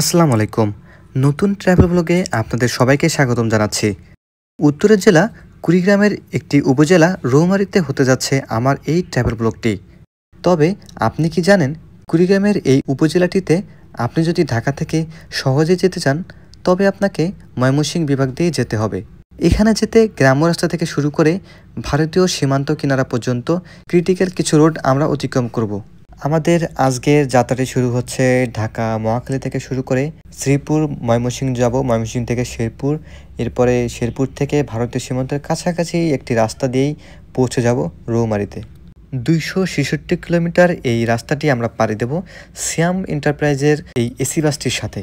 আসসালামু আলাইকুম। নতুন ট্রাভেল ব্লগে আপনাদের সবাইকে স্বাগতম জানাচ্ছি। উত্তরের জেলা কুড়িগ্রামের একটি উপজেলা রৌমারীতে হতে যাচ্ছে আমার এই ট্রাভেল ব্লগটি। তবে আপনি কি জানেন কুড়িগ্রামের এই উপজেলাটিতে আপনি যদি ঢাকা থেকে সহজে যেতে চান তবে আপনাকে ময়মনসিংহ বিভাগ দিয়ে যেতে হবে। এখানে যেতে গ্রাম্য রাস্তা থেকে শুরু করে ভারতীয় সীমান্ত কিনারা পর্যন্ত ক্রিটিক্যাল কিছু রোড আমরা অতিক্রম করব। আমাদের আজকের যাত্রাটি শুরু হচ্ছে ঢাকা মহাখালী থেকে শুরু করে শ্রীপুর ময়মনসিংহ যাব, ময়মনসিংহ থেকে শেরপুর, এরপরে শেরপুর থেকে ভারতীয় সীমান্তের কাছাকাছি একটি রাস্তা দিয়েই পৌঁছে যাব রৌমারীতে। 266 কিলোমিটার এই রাস্তাটি আমরা পাড়ি দেব সিয়াম এন্টারপ্রাইজের এই এসি বাসটির সাথে।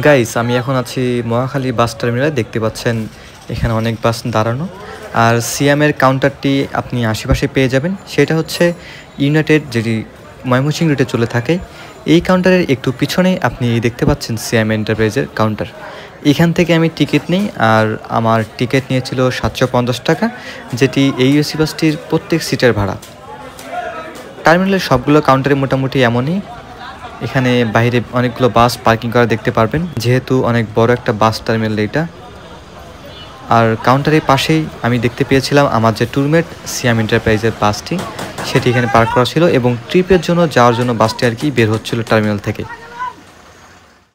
গাইস, আমি এখন আছি মহাখালী বাস টার্মিনালে। দেখতে পাচ্ছেন এখানে অনেক বাস দাঁড়ানো, আর সিয়ামের কাউন্টারটি আপনি আশেপাশে পেয়ে যাবেন। সেটা হচ্ছে ইউনাইটেড, যেটি ময়মনসিংহ রুটে চলে থাকে। এই কাউন্টারের একটু পিছনেই আপনি দেখতে পাচ্ছেন সিয়াম এন্টারপ্রাইজের কাউন্টার। এখান থেকে আমি টিকিট নিই, আর আমার টিকিট নিয়েছিল 750 টাকা, যেটি এই এসি বাসটির প্রত্যেক সিটের ভাড়া। টার্মিনালের সবগুলো কাউন্টারে মোটামুটি এমনই। এখানে বাইরে অনেকগুলো বাস পার্কিং করা দেখতে পারবেন, যেহেতু অনেক বড় একটা বাস টার্মিনাল এটা। আর কাউন্টারের পাশেই আমি দেখতে পেয়েছিলাম আমার যে ট্যুরমেট সিয়াম এন্টারপ্রাইজের বাসটি, সেটি এখানে পার্ক করা ছিল এবং ট্রিপের জন্য যাওয়ার জন্য বাসটি আর কি বের হচ্ছিল টার্মিনাল থেকে।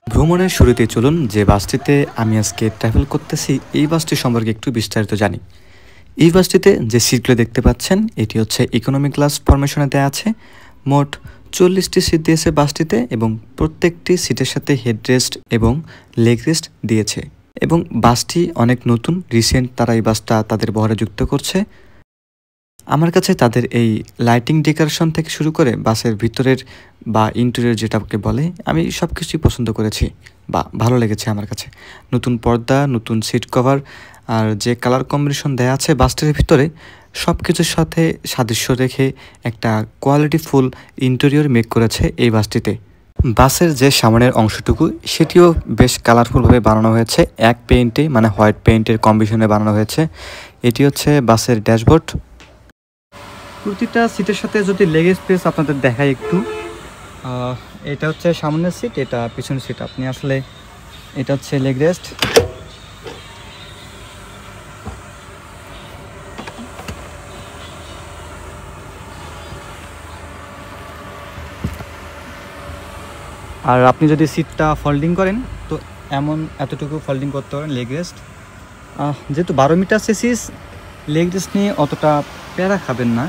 ভ্রমণের শুরুতে চলুন যে বাসটিতে আমি আজকে ট্রাভেল করতেছি এই বাসটি সম্পর্কে একটু বিস্তারিত জানি। এই বাসটিতে যে সিটগুলো দেখতে পাচ্ছেন এটি হচ্ছে ইকোনমি ক্লাস ফরমেশনে দেওয়া আছে। মোট 40টি সিট দিয়েছে বাসটিতে এবং প্রত্যেকটি সিটের সাথে হেডরেস্ট এবং লেগ রেস্ট দিয়েছে। এবং বাসটি অনেক নতুন, রিসেন্ট তারা এই বাসটা তাদের বহরে যুক্ত করছে। আমার কাছে তাদের এই লাইটিং ডেকোরেশন থেকে শুরু করে বাসের ভিতরের বা ইন্টেরিয়র যেটাকে বলে, আমি সব কিছুই পছন্দ করেছি বা ভালো লেগেছে আমার কাছে। নতুন পর্দা, নতুন সিট কভার, আর যে কালার কম্বিনেশন দেওয়া আছে বাসটির ভিতরে, সব কিছুর সাথে সাদৃশ্য রেখে একটা কোয়ালিটিফুল ইন্টেরিয়র মেক করেছে এই বাসটিতে। বাসের যে সামনের অংশটুকু সেটিও বেশ কালারফুলভাবে বানানো হয়েছে, এক পেইন্টে মানে হোয়াইট পেইন্টের কম্বিনেশনে বানানো হয়েছে। এটি হচ্ছে বাসের ড্যাশবোর্ড। প্রতিটা সিটের সাথে যদি লেগ স্পেস আপনাদের দেখাই একটু, এটা হচ্ছে সামনের সিট, এটা পিছনের সিট। আপনি আসলে এটা হচ্ছে লেগ রেস্ট, আর আপনি যদি সিটটা ফোল্ডিং করেন তো এতটুকু ফোল্ডিং করতে পারেন লেগ রেস্ট। যেহেতু 12 মিটার চেসিস, লেগ রেস্ট নিয়ে অতটা প্যারা খাবেন না।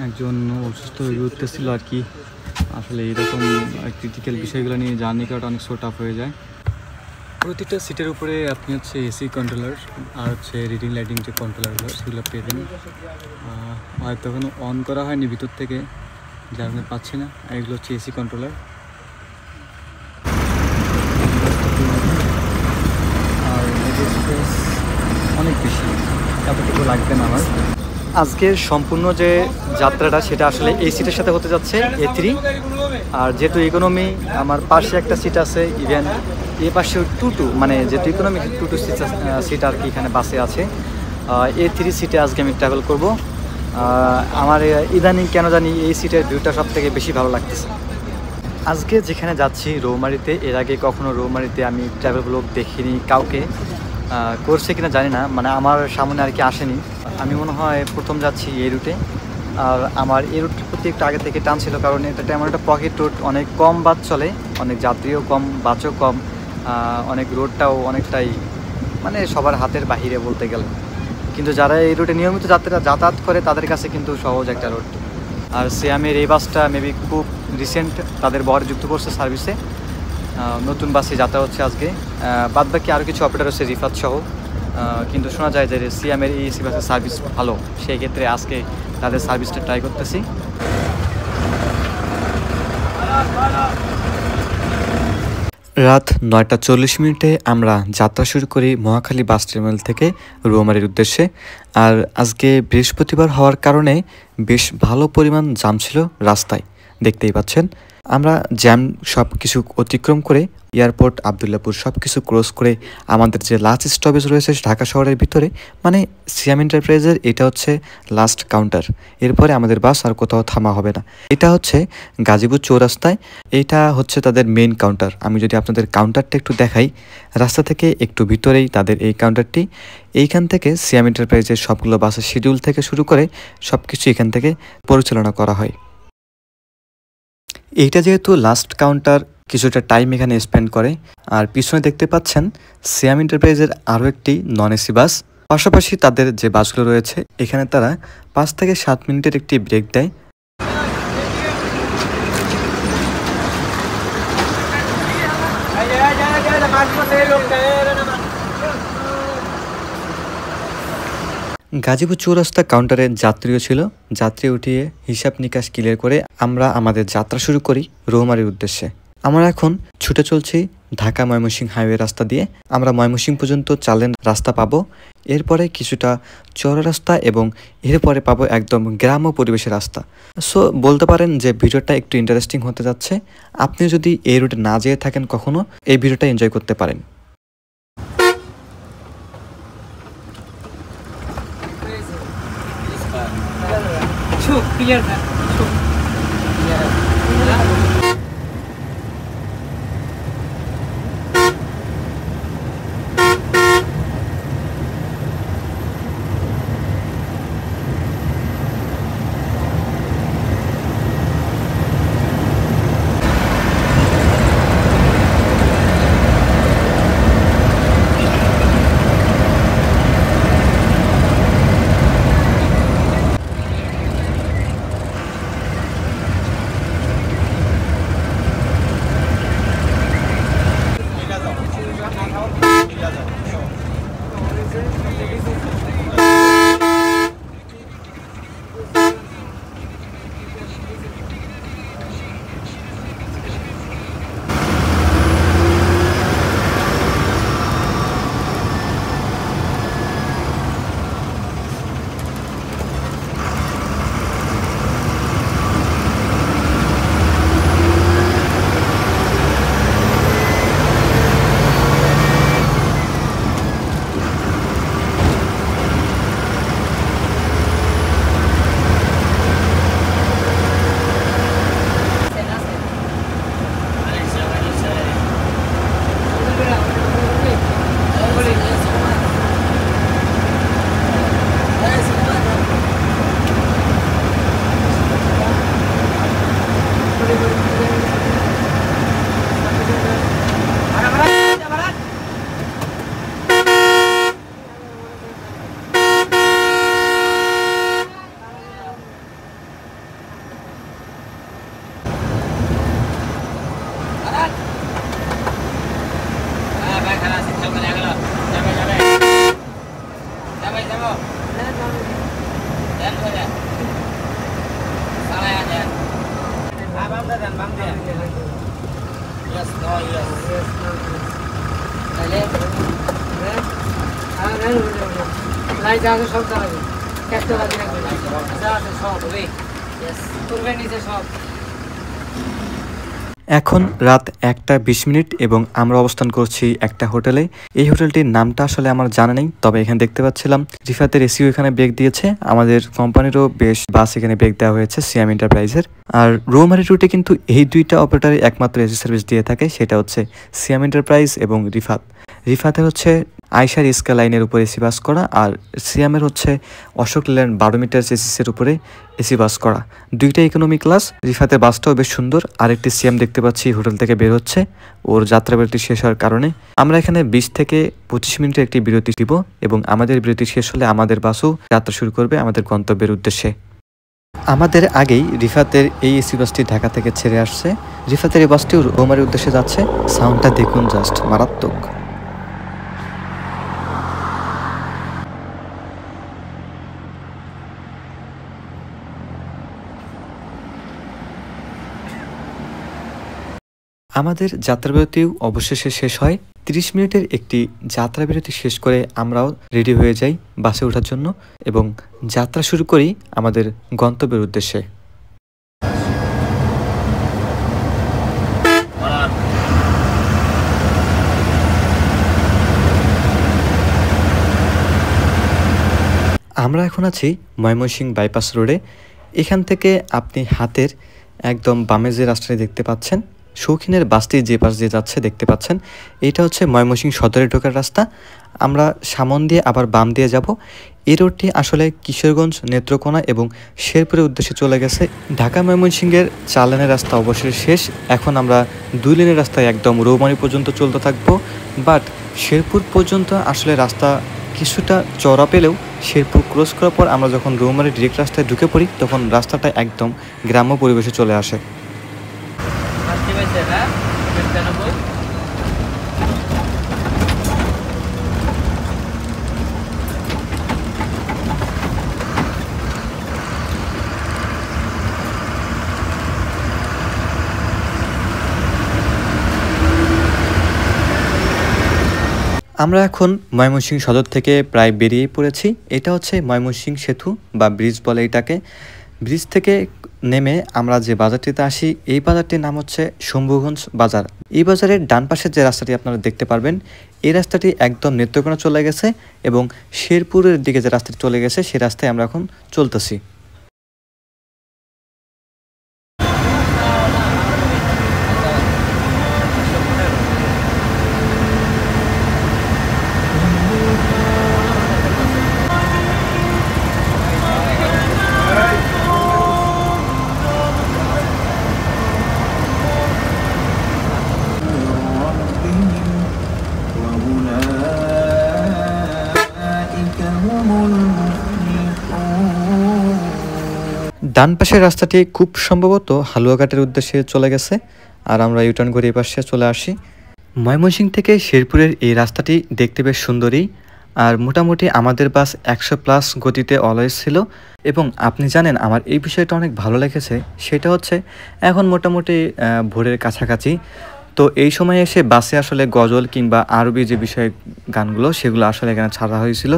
একজন অসুস্থ হয়ে উঠতেছিল আর কি, আসলে এরকম ক্রিটিক্যাল বিষয়গুলো নিয়ে জার্নি করাটা অনেক টাফ হয়ে যায়। প্রতিটা সিটের উপরে আপনি হচ্ছে এসি কন্ট্রোলার আর হচ্ছে রিডিং লাইটিং যে কন্ট্রোলারগুলো সেগুলো পেয়ে যাবেন। হয়তো এখনও অন করা হয়নি ভিতর থেকে, যার আপনি পাচ্ছি না। এগুলো হচ্ছে এসি কন্ট্রোলার। আর অনেক বেশি, এতটুকু লাগবে না আমার। আজকের সম্পূর্ণ যে যাত্রাটা সেটা আসলে এই সিটের সাথে হতে যাচ্ছে A3। আর যেহেতু ইকোনমি, আমার পাশে একটা সিট আছে, ইভেন এ পাশে 2-2, মানে যেহেতু ইকোনমি 2-2 সিট আর কি এখানে বাসে আছে। A3 সিটে আজকে আমি ট্রাভেল করব। আমার ইদানিং কেন জানি এই সিটের ভিউটা সব থেকে বেশি ভালো লাগতেছে। আজকে যেখানে যাচ্ছি রৌমারীতে, এর আগে কখনো রৌমারীতে আমি ট্রাভেল ব্লগ দেখিনি কাউকে। করছে কিনা জানি না, মানে আমার সামনে আর কি আসেনি। আমি মনে হয় প্রথম যাচ্ছি এই রুটে। আর আমার এই রুটের প্রতি একটু আগে থেকে টান ছিল, কারণ এটা তেমন একটা পকেট রুট, অনেক কম বাস চলে, অনেক যাত্রীও কম, বাসও কম, অনেক রোডটাও অনেকটাই মানে সবার হাতের বাহিরে বলতে গেলে। কিন্তু যারা এই রুটে নিয়মিত যাত্রীরা যাতায়াত করে তাদের কাছে কিন্তু সহজ একটা রুট। আর সিয়ামের এই বাসটা মেবি খুব রিসেন্ট তাদের বহর যুক্ত করছে সার্ভিসে, নতুন বাসে যাত্রা হচ্ছে আজকে। বাদবাকি আরও কিছু অপারেটর আছে রিফাত সহ, কিন্তু শোনা যায় যে সিয়ামের এই এসি বাসের সার্ভিস ভালো, সেই ক্ষেত্রে আজকে তাদের সার্ভিসটা ট্রাই করতেছি। রাত 9:40 আমরা যাত্রা শুরু করি মহাখালী বাস টার্মিনাল থেকে রৌমারীর উদ্দেশ্যে। আর আজকে বৃহস্পতিবার হওয়ার কারণে বেশ ভালো পরিমাণ জ্যাম ছিল রাস্তায়, দেখতেই পাচ্ছেন। আমরা জ্যাম সব কিছু অতিক্রম করে এয়ারপোর্ট, আবদুল্লাপুর সব কিছু ক্রস করে আমাদের যে লাস্ট স্টপেজ রয়েছে ঢাকা শহরের ভিতরে, মানে সিয়াম এন্টারপ্রাইজের এটা হচ্ছে লাস্ট কাউন্টার। এরপরে আমাদের বাস আর কোথাও থামা হবে না। এটা হচ্ছে গাজীপুর চৌরাস্তায়, এটা হচ্ছে তাদের মেইন কাউন্টার। আমি যদি আপনাদের কাউন্টারটা একটু দেখাই, রাস্তা থেকে একটু ভিতরেই তাদের এই কাউন্টারটি। এইখান থেকে সিয়াম এন্টারপ্রাইজের সবগুলো বাসের শিডিউল থেকে শুরু করে সব কিছু এখান থেকে পরিচালনা করা হয়। এইটা যেহেতু লাস্ট কাউন্টার, কিছুটা টাইম এখানে স্পেন্ড করে। আর পিছনে দেখতে পাচ্ছেন সিয়াম এন্টারপ্রাইজের আরও একটি নন এসি বাস। পাশাপাশি তাদের যে বাসগুলো রয়েছে এখানে তারা 5 থেকে 7 মিনিটের একটি ব্রেক দেয়। গাজীপুর চৌরাস্তা কাউন্টারে যাত্রীও ছিল। যাত্রী উঠিয়ে হিসাব নিকাশ ক্লিয়ার করে আমরা আমাদের যাত্রা শুরু করি রৌমারীর উদ্দেশ্যে। আমরা এখন ছুটে চলছি ঢাকা ময়মনসিংহ হাইওয়ে রাস্তা দিয়ে। আমরা ময়মনসিংহ পর্যন্ত 4 লেন রাস্তা পাবো, এরপরে কিছুটা চওড়া রাস্তা এবং এরপরে পাবো একদম গ্রাম্য পরিবেশের রাস্তা। সো বলতে পারেন যে ভিডিওটা একটু ইন্টারেস্টিং হতে যাচ্ছে। আপনি যদি এই রুটে না যেয়ে থাকেন কখনো, এই ভিডিওটা এনজয় করতে পারেন। এখন রাত 1:20 এবং আমরা অবস্থান করছি একটা হোটেলে। এই হোটেলটির নামটা আসলে আমার জানা নেই, তবে এখানে দেখতে পাচ্ছিলাম রিফাতের এসিও এখানে ব্রেক দিয়েছে, আমাদের কোম্পানিরও বেশ বাস এখানে ব্রেক দেওয়া হয়েছে সিয়াম এন্টারপ্রাইজের। আর রৌমারী রুটে কিন্তু এই দুইটা অপারেটরে একমাত্র এসি সার্ভিস দিয়ে থাকে, সেটা হচ্ছে সিয়াম এন্টারপ্রাইজ এবং রিফাতের হচ্ছে আয়শার স্কা লাইনের উপরে এসি বাস করা, আর সিয়ামের হচ্ছে অশোক লেল্যান্ড 12 মিটার চেসিসের উপরে এসি বাস করা। দুইটা ইকোনমি ক্লাস। রিফাতের বাসটাও বেশ সুন্দর। আরেকটি সিয়াম দেখতে পাচ্ছি হোটেল থেকে বের হচ্ছে ওর যাত্রা বিরতি শেষ হওয়ার কারণে। আমরা এখানে 20 থেকে 25 মিনিটের একটি বিরতি দিব এবং আমাদের বিরতি শেষ হলে আমাদের বাসও যাত্রা শুরু করবে আমাদের গন্তব্যের উদ্দেশ্যে। আমাদের আগেই রিফাতের এই এসি বাসটি ঢাকা থেকে ছেড়ে আসছে। রিফাতের এই বাসটি রৌমারীর উদ্দেশ্যে যাচ্ছে। সাউন্ডটা দেখুন, জাস্ট মারাত্মক। আমাদের যাত্রাবিরতিও অবশেষে শেষ হয়। 30 মিনিটের একটি যাত্রাবিরতি শেষ করে আমরাও রেডি হয়ে যাই বাসে ওঠার জন্য এবং যাত্রা শুরু করি আমাদের গন্তব্যের উদ্দেশ্যে। আমরা এখন আছি ময়মনসিংহ বাইপাস রোডে। এখান থেকে আপনি হাতের একদম বামে যে রাস্তাটি দেখতে পাচ্ছেন, শৌখিনের বাসটি যে পাশ দিয়ে যাচ্ছে দেখতে পাচ্ছেন, এইটা হচ্ছে ময়মনসিংহ সদরে ঢোকার রাস্তা। আমরা সামন দিয়ে আবার বাম দিয়ে যাব। এই রোডটি আসলে কিশোরগঞ্জ, নেত্রকোনা এবং শেরপুরের উদ্দেশ্যে চলে গেছে। ঢাকা ময়মনসিংহের 4 লেনের রাস্তা অবশ্যই শেষ। এখন আমরা 2 লেনের রাস্তায় একদম রৌমারী পর্যন্ত চলতে থাকবো। বাট শেরপুর পর্যন্ত আসলে রাস্তা কিছুটা চড়া পেলেও শেরপুর ক্রস করার পর আমরা যখন রৌমারী ডিরেক্ট রাস্তায় ঢুকে পড়ি তখন রাস্তাটা একদম গ্রাম্য পরিবেশে চলে আসে। আমরা এখন ময়মনসিংহ সদর থেকে প্রায় বেরিয়ে পড়েছি। এটা হচ্ছে ময়মনসিংহ সেতু বা ব্রিজ বলে এটাকে। ব্রিজ থেকে নেমে আমরা যে বাজারটিতে আসি, এই বাজারটির নাম হচ্ছে শম্ভুগঞ্জ বাজার। এই বাজারের ডান পাশের যে রাস্তাটি আপনারা দেখতে পারবেন, এই রাস্তাটি একদম নেত্রকোনা চলে গেছে এবং শেরপুরের দিকে যে রাস্তাটি চলে গেছে সেই রাস্তায় আমরা এখন চলতেছি। ডান পাশের রাস্তাটি খুব সম্ভবত হালুয়াঘাটের উদ্দেশ্যে চলে গেছে, আর আমরা ইউটার্ন করে এই পাশে চলে আসি। ময়মনসিংহ থেকে শেরপুরের এই রাস্তাটি দেখতে বেশ সুন্দরই, আর মোটামুটি আমাদের বাস 100+ গতিতে অলওয়েজ ছিল। এবং আপনি জানেন আমার এই বিষয়টা অনেক ভালো লেগেছে, সেটা হচ্ছে এখন মোটামুটি ভোরের কাছাকাছি। তো এই সময় এসে বাসে আসলে গজল কিংবা আরবি যে বিষয় গানগুলো সেগুলো আসলে এখানে ছাড়া হয়েছিল।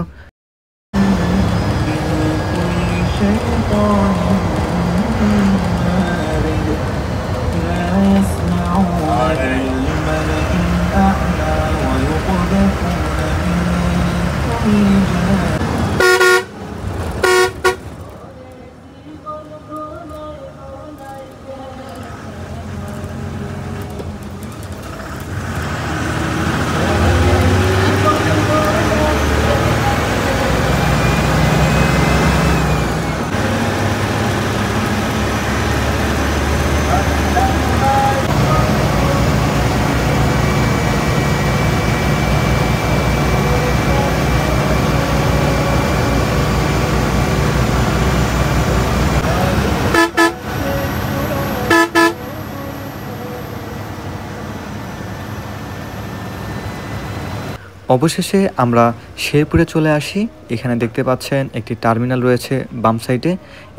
অবশেষে আমরা শেরপুরে চলে আসি। এখানে দেখতে পাচ্ছেন একটি টার্মিনাল রয়েছে বাম সাইডে,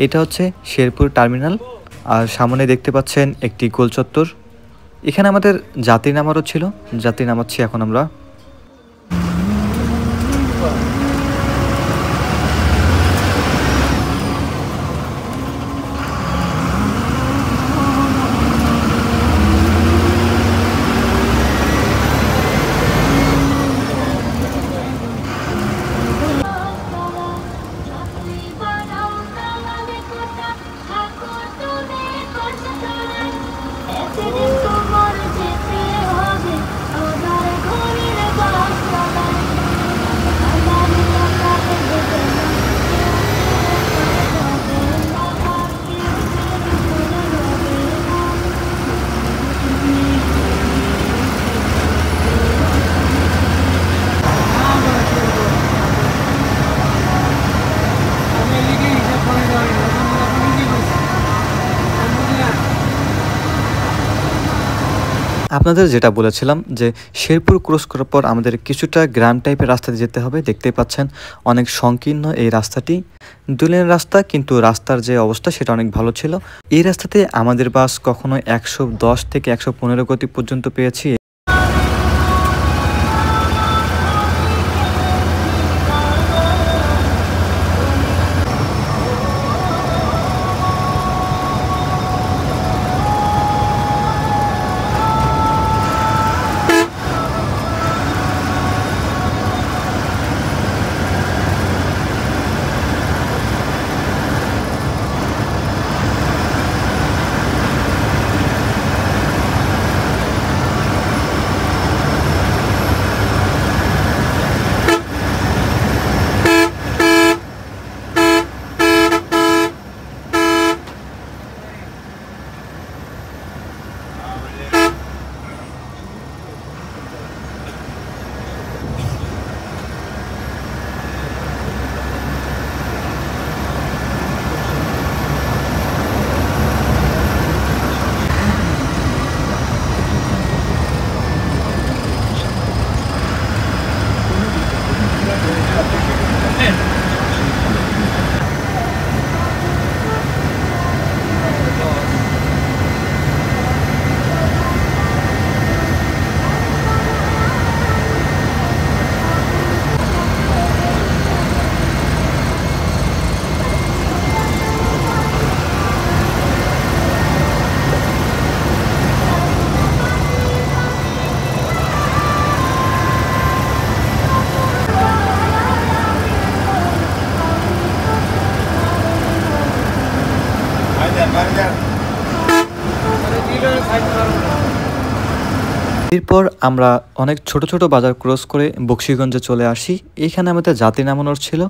এটা হচ্ছে শেরপুর টার্মিনাল। আর সামনে দেখতে পাচ্ছেন একটি গোল চত্বর। এখানে আমাদের যাত্রী নামারও ছিল, যাত্রী নামাচ্ছি এখন আমরা। আপনাদের যেটা বলেছিলাম যে শেরপুর ক্রস করার পর আমাদের কিছুটা গ্রাম টাইপের রাস্তা দিয়ে যেতে হবে। দেখতেই পাচ্ছেন অনেক সংকীর্ণ এই রাস্তাটি, 2 লেনের রাস্তা, কিন্তু রাস্তার যে অবস্থা সেটা অনেক ভালো ছিল। এই রাস্তাতে আমাদের বাস কখনো 110 থেকে 115 গতি পর্যন্ত পেয়েছি। এরপর আমরা অনেক ছোট ছোট বাজার ক্রস করে বকশীগঞ্জে চলে আসি। এখানে আমাদের যাত্রী নামানোর ছিল,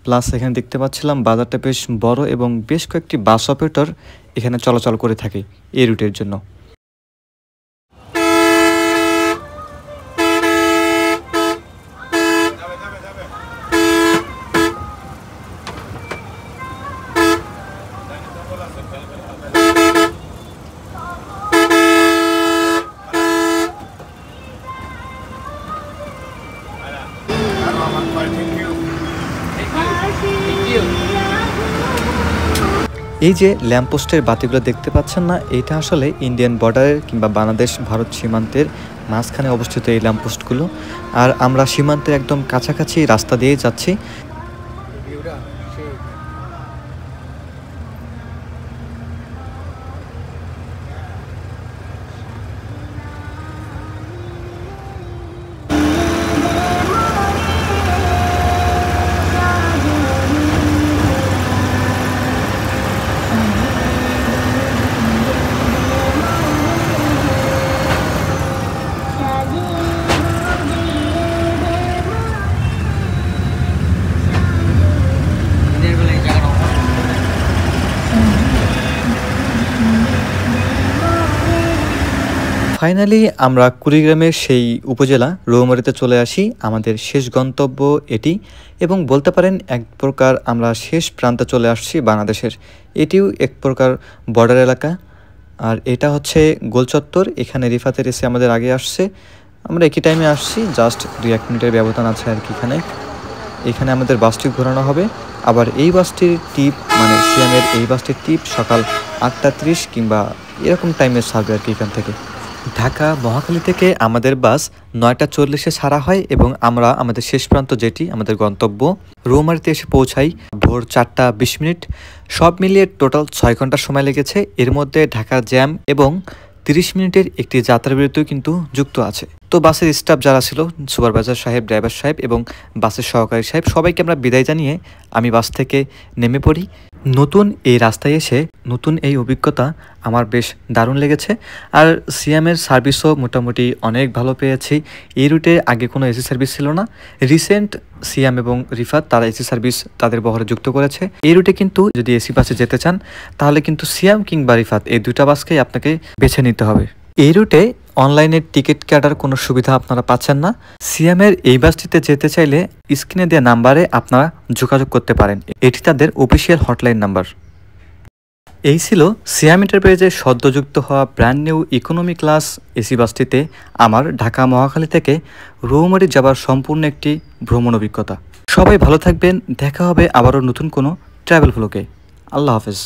প্লাস এখানে দেখতে পাচ্ছিলাম বাজারটা বেশ বড় এবং বেশ কয়েকটি বাস অপারেটর এখানে চলাচল করে থাকে এই রুটের জন্য। এই যে ল্যাম্পপোস্টের বাতিগুলো দেখতে পাচ্ছেন না, এটা আসলে ইন্ডিয়ান বর্ডারের কিংবা বাংলাদেশ ভারত সীমান্তের মাঝখানে অবস্থিত এই ল্যাম্পপোস্টগুলো। আর আমরা সীমান্তের একদম কাছাকাছি রাস্তা দিয়ে যাচ্ছি। ফাইনালি আমরা কুড়িগ্রামের সেই উপজেলা রৌমারীতে চলে আসি। আমাদের শেষ গন্তব্য এটি, এবং বলতে পারেন এক প্রকার আমরা শেষ প্রান্তে চলে আসছি বাংলাদেশের। এটিও এক প্রকার বর্ডার এলাকা। আর এটা হচ্ছে গোলচত্বর, এখানে রিফাতের এসে আমাদের আগে আসছে, আমরা একই টাইমে আসছি, জাস্ট 2-1 মিনিটের ব্যবধান আছে আর কি। এখানে আমাদের বাসটি ঘোরানো হবে। আবার এই বাসটির টিপ, মানে সিয়ামের এই বাসটির টিপ সকাল 8:30 কিংবা এরকম টাইমে ছাড়বে আর কি। এখান থেকে ঢাকা মহাখালী থেকে আমাদের বাস 9:40-এ ছাড়া হয় এবং আমরা আমাদের শেষ প্রান্ত যেটি আমাদের গন্তব্য রৌমারীতে এসে পৌঁছাই ভোর 4:20। সব মিলিয়ে টোটাল 6 ঘন্টা সময় লেগেছে। এর মধ্যে ঢাকার জ্যাম এবং 30 মিনিটের একটি যাত্রাবিরতিও কিন্তু যুক্ত আছে। তো বাসের স্টাফ যারা ছিল, সুপারভাইজার সাহেব, ড্রাইভার সাহেব এবং বাসের সহকারী সাহেব, সবাইকে আমরা বিদায় জানিয়ে আমি বাস থেকে নেমে পড়ি। নতুন এই রাস্তায় এসে নতুন এই অভিজ্ঞতা আমার বেশ দারুণ লেগেছে। আর সিয়ামের সার্ভিসও মোটামুটি অনেক ভালো পেয়েছি। এই রুটে আগে কোনো এসি সার্ভিস ছিল না। রিসেন্ট সিয়াম এবং রিফাত তারা এসি সার্ভিস তাদের বহরে যুক্ত করেছে। এই রুটে কিন্তু যদি এসি বাসে যেতে চান তাহলে কিন্তু সিয়াম কিংবা রিফাত এই দুইটা বাসকেই আপনাকে বেছে নিতে হবে। এই রুটে অনলাইনে টিকিট কাটার কোনো সুবিধা আপনারা পাচ্ছেন না। সিয়ামের এই বাসটিতে যেতে চাইলে স্ক্রিনে দেওয়া নাম্বারে আপনারা যোগাযোগ করতে পারেন, এটি তাদের অফিসিয়াল হটলাইন নাম্বার। এই ছিল সিয়াম এন্টারপ্রাইজের সদ্যযুক্ত হওয়া brand new economy class AC বাসটিতে আমার ঢাকা মহাখালী থেকে রৌমারী যাবার সম্পূর্ণ একটি ভ্রমণ অভিজ্ঞতা। সবাই ভালো থাকবেন, দেখা হবে আবারও নতুন কোনো ট্রাভেল ভ্লগে। আল্লাহ হাফেজ।